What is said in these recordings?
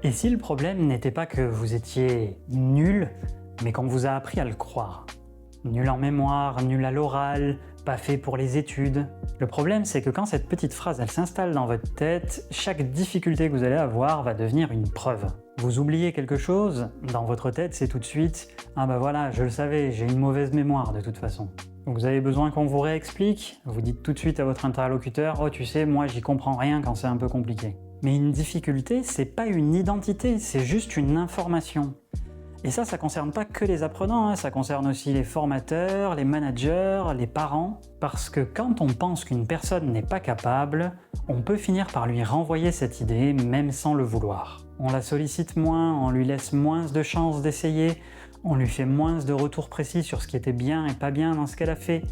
Et si le problème n'était pas que vous étiez nul, mais qu'on vous a appris à le croire? Nul en mémoire, nul à l'oral, pas fait pour les études. Le problème, c'est que quand cette petite phrase elle s'installe dans votre tête, chaque difficulté que vous allez avoir va devenir une preuve. Vous oubliez quelque chose, dans votre tête c'est tout de suite « Ah bah voilà, je le savais, j'ai une mauvaise mémoire de toute façon ». Donc vous avez besoin qu'on vous réexplique, vous dites tout de suite à votre interlocuteur « Oh tu sais, moi j'y comprends rien quand c'est un peu compliqué ». Mais une difficulté, c'est pas une identité, c'est juste une information. Et ça concerne pas que les apprenants, ça concerne aussi les formateurs, les managers, les parents. Parce que quand on pense qu'une personne n'est pas capable, on peut finir par lui renvoyer cette idée, même sans le vouloir. On la sollicite moins, on lui laisse moins de chances d'essayer, on lui fait moins de retours précis sur ce qui était bien et pas bien dans ce qu'elle a fait.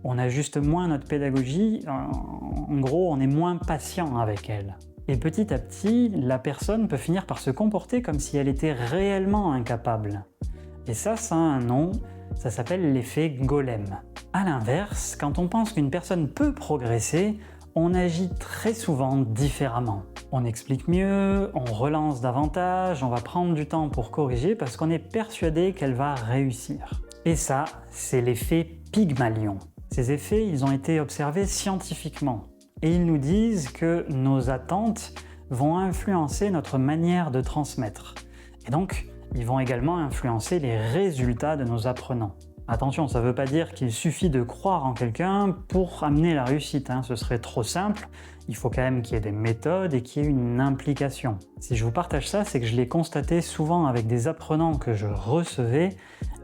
On ajuste moins notre pédagogie, en gros on est moins patient avec elle. Et petit à petit, la personne peut finir par se comporter comme si elle était réellement incapable. Et ça a un nom, ça s'appelle l'effet golem. A l'inverse, quand on pense qu'une personne peut progresser, on agit très souvent différemment. On explique mieux, on relance davantage, on va prendre du temps pour corriger parce qu'on est persuadé qu'elle va réussir. Et ça, c'est l'effet Pygmalion. Ces effets, ils ont été observés scientifiquement. Et ils nous disent que nos attentes vont influencer notre manière de transmettre. Et donc, ils vont également influencer les résultats de nos apprenants. Attention, ça ne veut pas dire qu'il suffit de croire en quelqu'un pour amener la réussite, ce serait trop simple. Il faut quand même qu'il y ait des méthodes et qu'il y ait une implication. Si je vous partage ça, c'est que je l'ai constaté souvent avec des apprenants que je recevais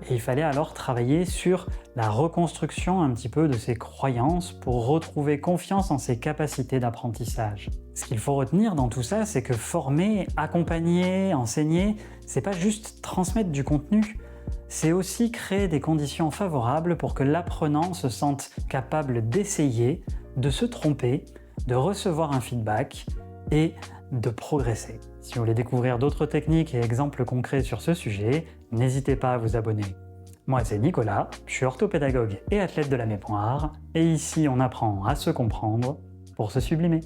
et il fallait alors travailler sur la reconstruction un petit peu de ses croyances pour retrouver confiance en ses capacités d'apprentissage. Ce qu'il faut retenir dans tout ça, c'est que former, accompagner, enseigner, c'est pas juste transmettre du contenu, c'est aussi créer des conditions favorables pour que l'apprenant se sente capable d'essayer, de se tromper, de recevoir un feedback et de progresser. Si vous voulez découvrir d'autres techniques et exemples concrets sur ce sujet, n'hésitez pas à vous abonner. Moi c'est Nicolas, je suis orthopédagogue et athlète de la mémoire, et ici on apprend à se comprendre pour se sublimer.